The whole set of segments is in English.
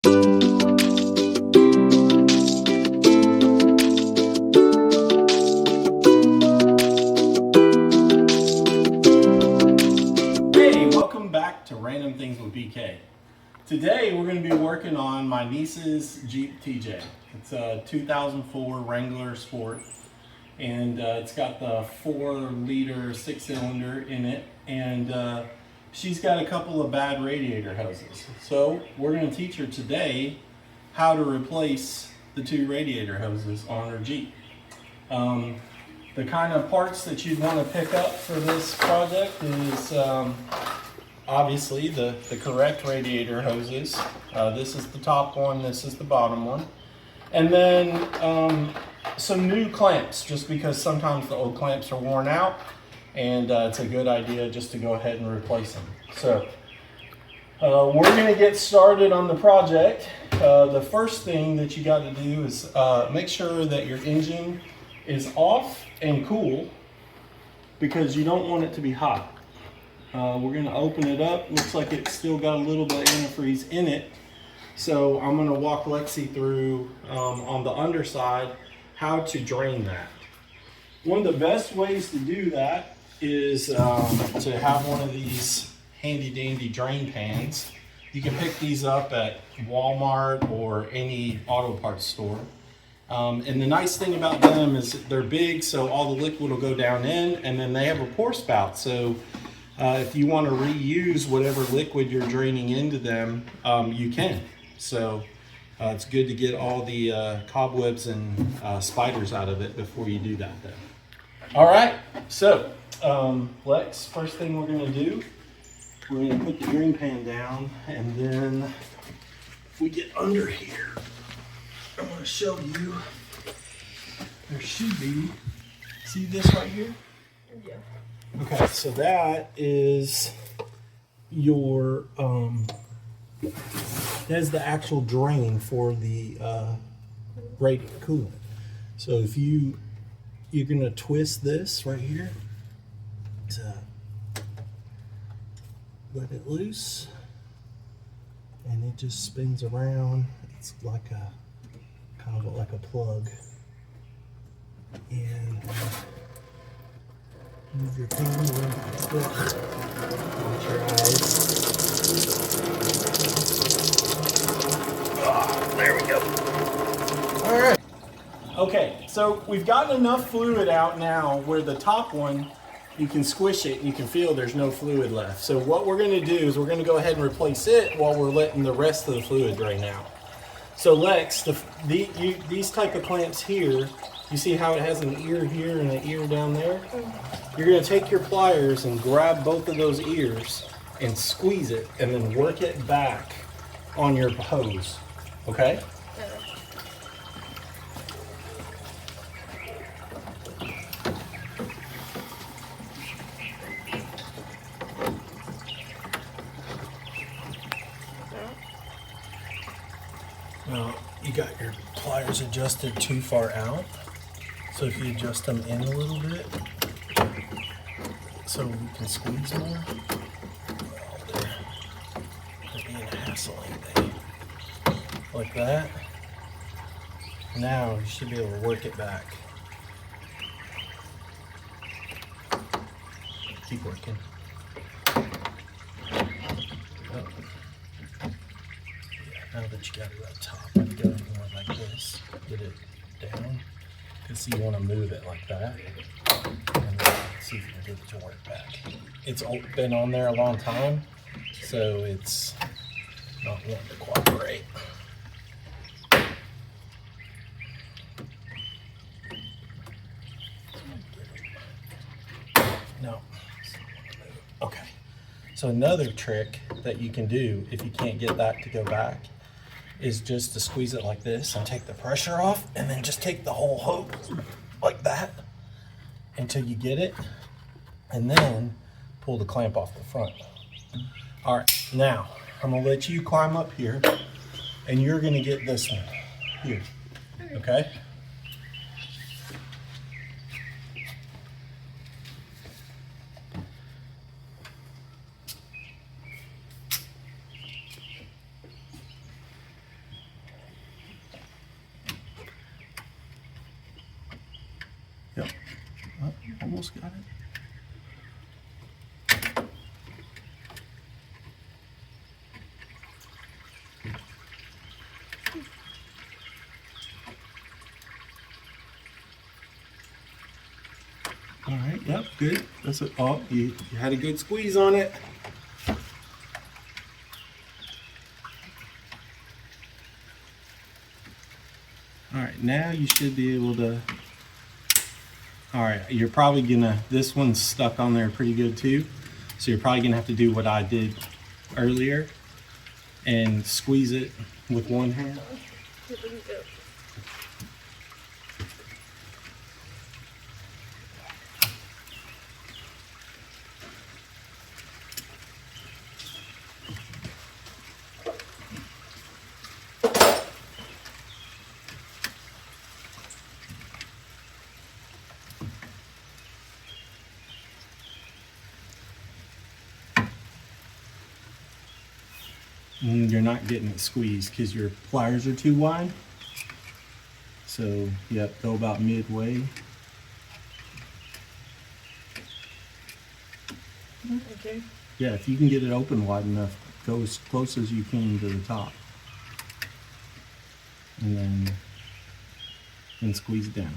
Welcome back to Random Things with BK. Today we're going to be working on my niece's Jeep TJ. It's a 2004 Wrangler Sport, and it's got the 4-liter 6-cylinder in it, and she's got a couple of bad radiator hoses. So we're going to teach her today how to replace the 2 radiator hoses on her Jeep. The kind of parts that you'd want to pick up for this project is obviously the correct radiator hoses. This is the top one, this is the bottom one. And then some new clamps, just because sometimes the old clamps are worn out, and it's a good idea just to go ahead and replace them. So we're going to get started on the project. The first thing that you got to do is make sure that your engine is off and cool, because you don't want it to be hot. We're going to open it up. Looks like it's still got a little bit of antifreeze in it. So I'm going to walk Lexi through on the underside how to drain that. One of the best ways to do that is to have one of these handy dandy drain pans. You can pick these up at Walmart or any auto parts store. And the nice thing about them is they're big, so all the liquid will go down in, and then they have a pour spout. So if you want to reuse whatever liquid you're draining into them, you can. So it's good to get all the cobwebs and spiders out of it before you do that then. All right, so Lex, first thing we're going to do, we're going to put the drain pan down, and then if we get under here, I'm going to show you, there should be, see this right here? Yeah. Okay, so that is your, that's the actual drain for the radiator coolant. So if you're going to twist this right here to let it loose, and it just spins around. It's like a kind of like a plug, and move your pen around past it. Watch your eyes. Oh, there we go. All right. Okay, so we've gotten enough fluid out now where the top one, you can squish it and you can feel there's no fluid left. So what we're going to do is we're going to go ahead and replace it while we're letting the rest of the fluid drain out. So Lex, these type of clamps here, you see how it has an ear here and an ear down there? You're going to take your pliers and grab both of those ears and squeeze it, and then work it back on your hose, okay? Now, you got your pliers adjusted too far out, so if you adjust them in a little bit, so you can squeeze more. Well, they're being a hassle, ain't they? Like that. Now you should be able to work it back. Keep working. Now that you got it up top, I'd go more like this. Get it down. Because you want to move it like that. And then see if you can get it to work back. It's been on there a long time, so it's not wanting to cooperate. No. Okay. So another trick that you can do if you can't get that to go back is just to squeeze it like this and take the pressure off, and then just take the whole hose like that until you get it, and then pull the clamp off the front. All right, now I'm gonna let you climb up here, and you're gonna get this one here, okay? Yep. Oh, almost got it. All right, yep, good. That's it. Oh, you had a good squeeze on it. All right, now you should be able to. All right, you're probably gonna, this one's stuck on there pretty good too. So you're probably gonna have to do what I did earlier and squeeze it with one hand. You're not getting it squeezed because your pliers are too wide. So, yep, go about midway. Okay. Yeah, if you can get it open wide enough, go as close as you can to the top. And then squeeze it down.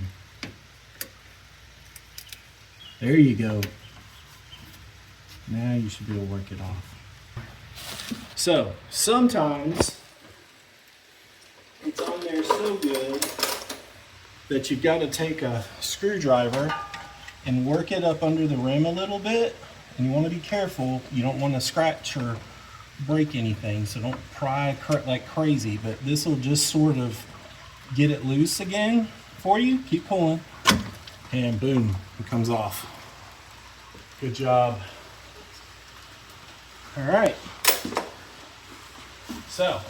There you go. Now you should be able to work it off. So, sometimes it's on there so good that you've got to take a screwdriver and work it up under the rim a little bit. And you want to be careful. You don't want to scratch or break anything, so don't pry like crazy. But this will just sort of get it loose again for you. Keep pulling, and boom, it comes off. Good job. All right. So,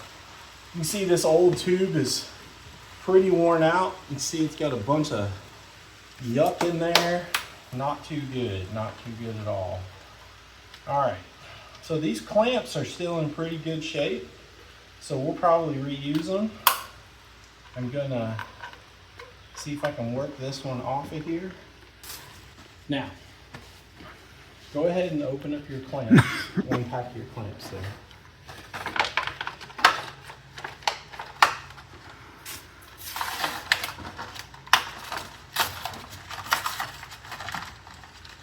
you can see this old tube is pretty worn out. You can see it's got a bunch of yuck in there. Not too good, not too good at all. All right, so these clamps are still in pretty good shape, so we'll probably reuse them. I'm gonna see if I can work this one off of here. Now, go ahead and open up your clamps, unpack your clamps there.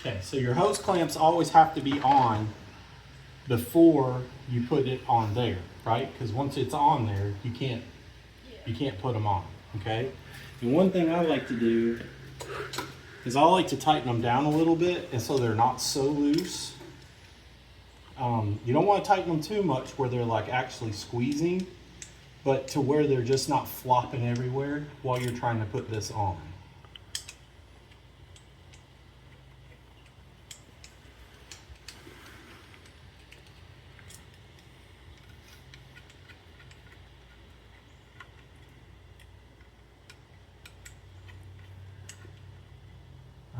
Okay, so your hose clamps always have to be on before you put it on there, right? Because once it's on there, you can't put them on, okay? And one thing I like to do is I like to tighten them down a little bit, and so they're not so loose. You don't want to tighten them too much where they're like actually squeezing, but to where they're just not flopping everywhere while you're trying to put this on.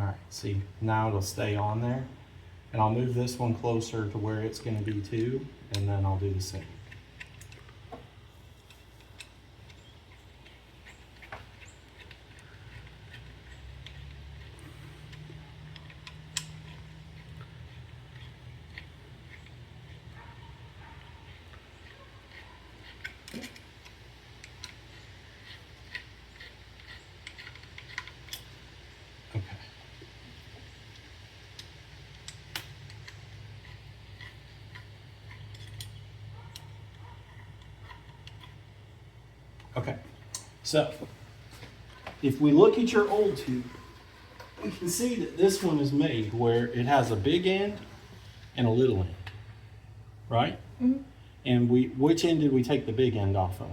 All right, see, now it'll stay on there. And I'll move this one closer to where it's going to be too, and then I'll do the same. Okay, so if we look at your old tube, we can see that this one is made where it has a big end and a little end, right? Mm-hmm. And which end did we take the big end off of?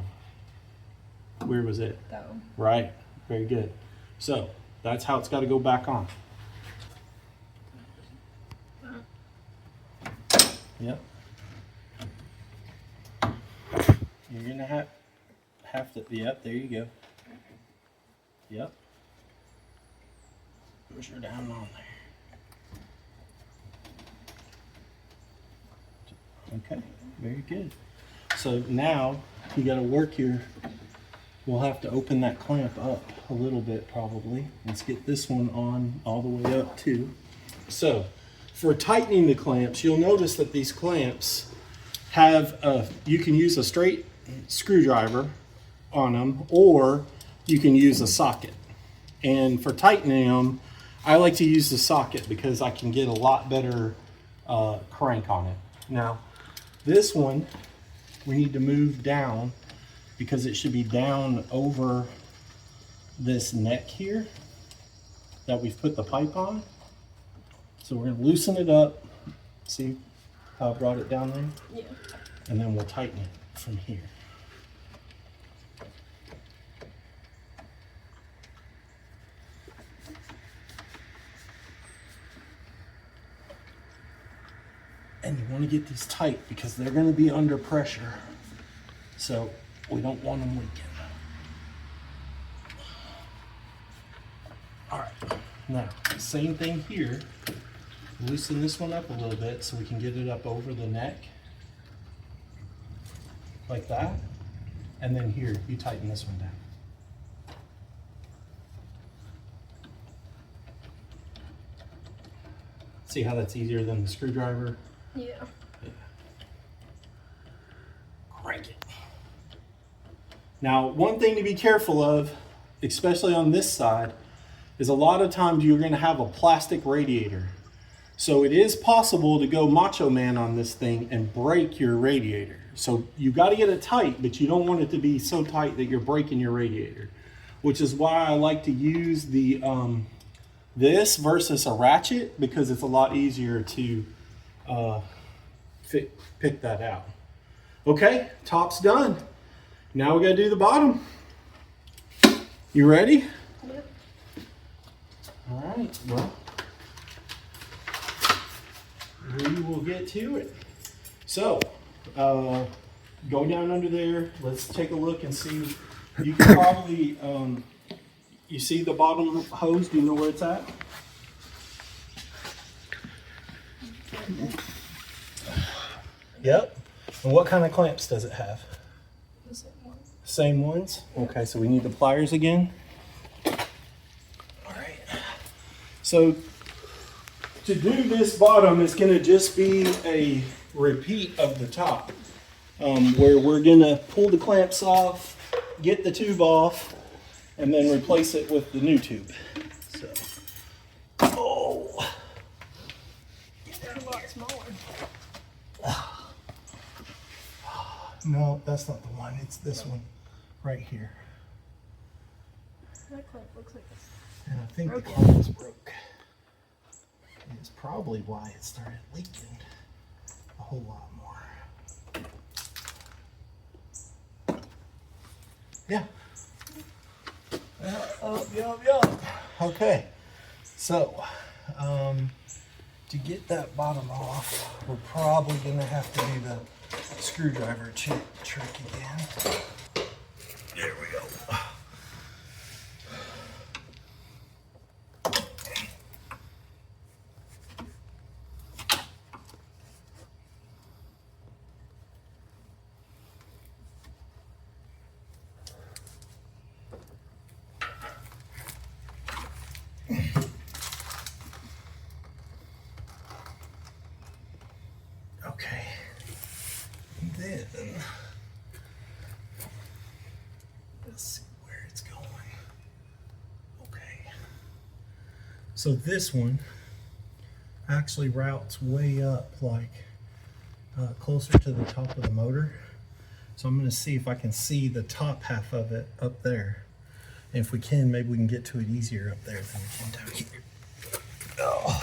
Where was it? That one. Right, very good. So that's how it's got to go back on. Yep. You're gonna have to, yep, there you go. Yep. Push her down on there. Okay, very good. So now you got to work your we'll have to open that clamp up a little bit probably. Let's get this one on all the way up too. So for tightening the clamps, you'll notice that these clamps have you can use a straight screwdriver on them, or you can use a socket. And for tightening them, I like to use the socket because I can get a lot better crank on it. Now, this one we need to move down because it should be down over this neck here that we've put the pipe on. So we're going to loosen it up. See how I brought it down there? Yeah. And then we'll tighten it from here. And you want to get these tight because they're going to be under pressure. So we don't want them leaking. All right, now same thing here. Loosen this one up a little bit so we can get it up over the neck. Like that. And then here, you tighten this one down. See how that's easier than the screwdriver? Yeah. Crank it. Now, one thing to be careful of, especially on this side, is a lot of times you're going to have a plastic radiator. So it is possible to go Macho Man on this thing and break your radiator. So you got to get it tight, but you don't want it to be so tight that you're breaking your radiator, which is why I like to use the this versus a ratchet, because it's a lot easier to pick that out. Okay, top's done. Now we got to do the bottom. You ready? Yep. All right, well, we will get to it. So, go down under there. Let's take a look and see. You can probably, you see the bottom hose? Do you know where it's at? Yep. And what kind of clamps does it have? The same ones. Same ones? Okay, so we need the pliers again. All right. So to do this bottom, it's going to just be a repeat of the top, where we're going to pull the clamps off, get the tube off, and then replace it with the new tube. So, oh, It's a lot smaller. No, that's not the one. It's this one right here. That clamp looks like this. And I think the clamp is broke. It's probably why it started leaking a whole lot more. Yeah. Yup. Okay. So, to get that bottom off, we're probably going to have to do the screwdriver trick again. There we go. Okay. Then let's see where it's going. Okay. So this one actually routes way up, like closer to the top of the motor. So I'm going to see if I can see the top half of it up there. And if we can, maybe we can get to it easier up there than we can down here. Oh.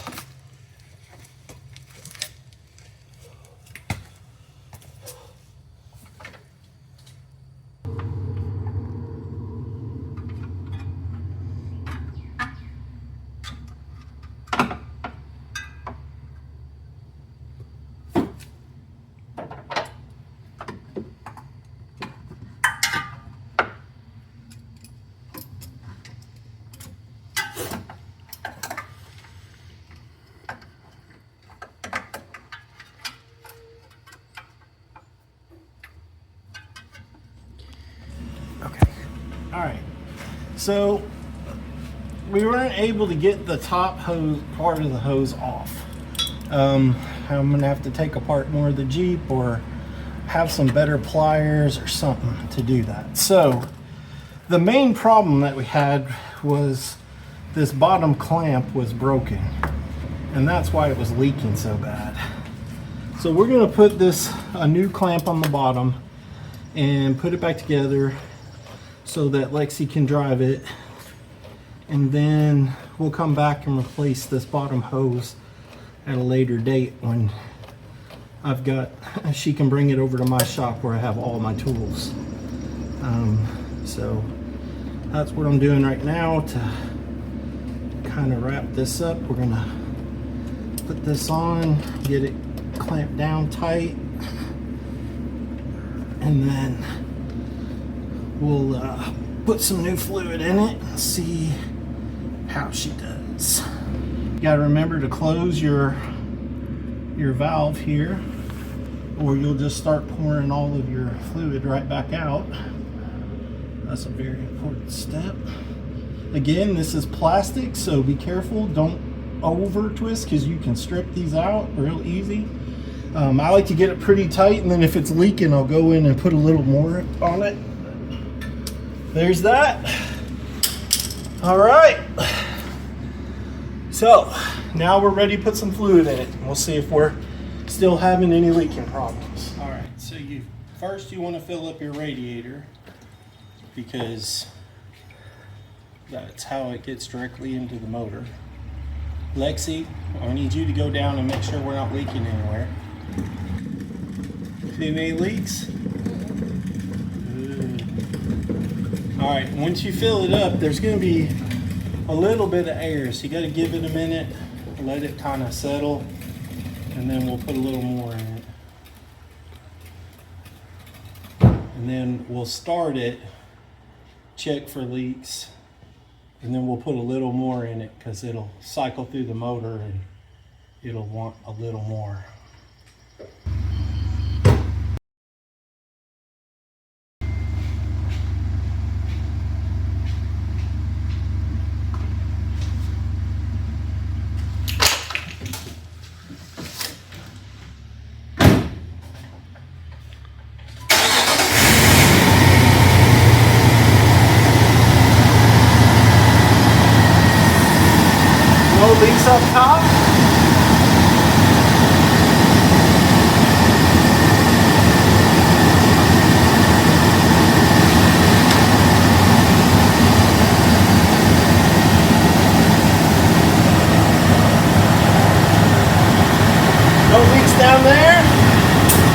All right, so we weren't able to get the top hose part of the hose off. I'm gonna have to take apart more of the Jeep or have some better pliers or something to do that. So the main problem that we had was this bottom clamp was broken, and that's why it was leaking so bad. So we're gonna put a new clamp on the bottom and put it back together so that Lexi can drive it, and then we'll come back and replace this bottom hose at a later date when she can bring it over to my shop where I have all my tools. So that's what I'm doing right now to kind of wrap this up. We're gonna put this on, get it clamped down tight, and then we'll put some new fluid in it and see how she does. You gotta remember to close your valve here, or you'll just start pouring all of your fluid right back out. That's a very important step. Again, this is plastic, so be careful. Don't over twist, because you can strip these out real easy. I like to get it pretty tight, and then if it's leaking, I'll go in and put a little more on it. There's that. All right. So now we're ready to put some fluid in it. We'll see if we're still having any leaking problems. All right, so first you want to fill up your radiator, because that's how it gets directly into the motor. Lexi, I need you to go down and make sure we're not leaking anywhere. See any leaks? Good. All right, once you fill it up, there's going to be a little bit of air, so you got to give it a minute, let it kind of settle, and then we'll put a little more in it. And then we'll start it, check for leaks, and then we'll put a little more in it because it'll cycle through the motor and it'll want a little more. No leaks up top? No leaks down there?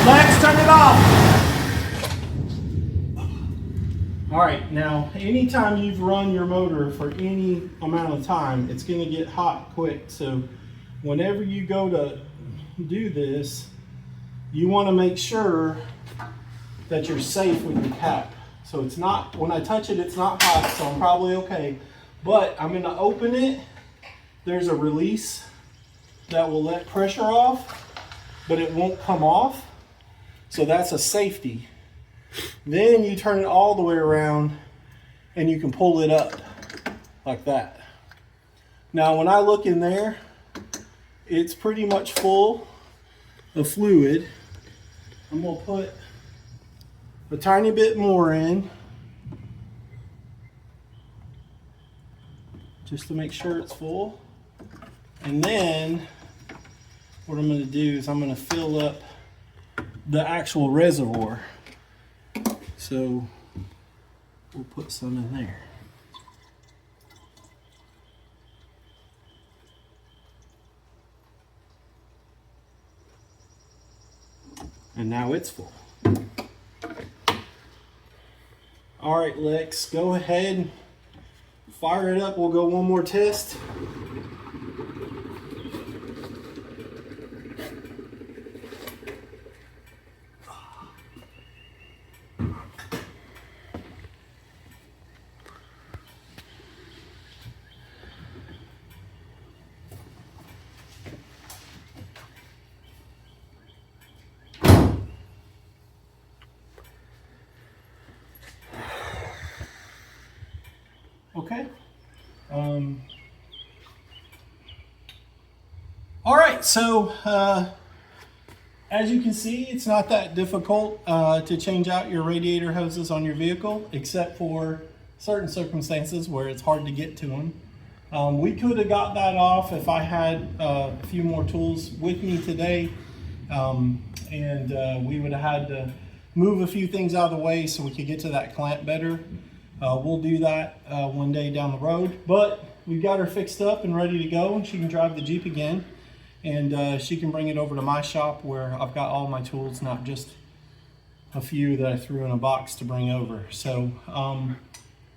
Max, turn it off. All right, now anytime you've run your motor for any amount of time, it's going to get hot quick. So whenever you go to do this, you want to make sure that you're safe with your cap. So it's not, when I touch it, it's not hot, so I'm probably okay. But I'm going to open it. There's a release that will let pressure off, but it won't come off. So that's a safety. Then you turn it all the way around and you can pull it up like that. Now when I look in there, it's pretty much full of fluid. I'm gonna put a tiny bit more in just to make sure it's full. And then what I'm gonna do is I'm gonna fill up the actual reservoir. So we'll put some in there. And now it's full. All right, Lex, go ahead, fire it up. We'll go one more test. Okay. All right, so as you can see, it's not that difficult to change out your radiator hoses on your vehicle, except for certain circumstances where it's hard to get to them. We could have got that off if I had a few more tools with me today, and we would have had to move a few things out of the way so we could get to that clamp better. We'll do that one day down the road, but we've got her fixed up and ready to go, and she can drive the Jeep again, and she can bring it over to my shop where I've got all my tools, not just a few that I threw in a box to bring over. So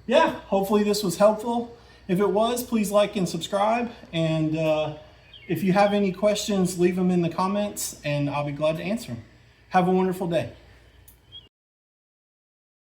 yeah, hopefully this was helpful. If it was, please like and subscribe, and if you have any questions, leave them in the comments and I'll be glad to answer them. Have a wonderful day.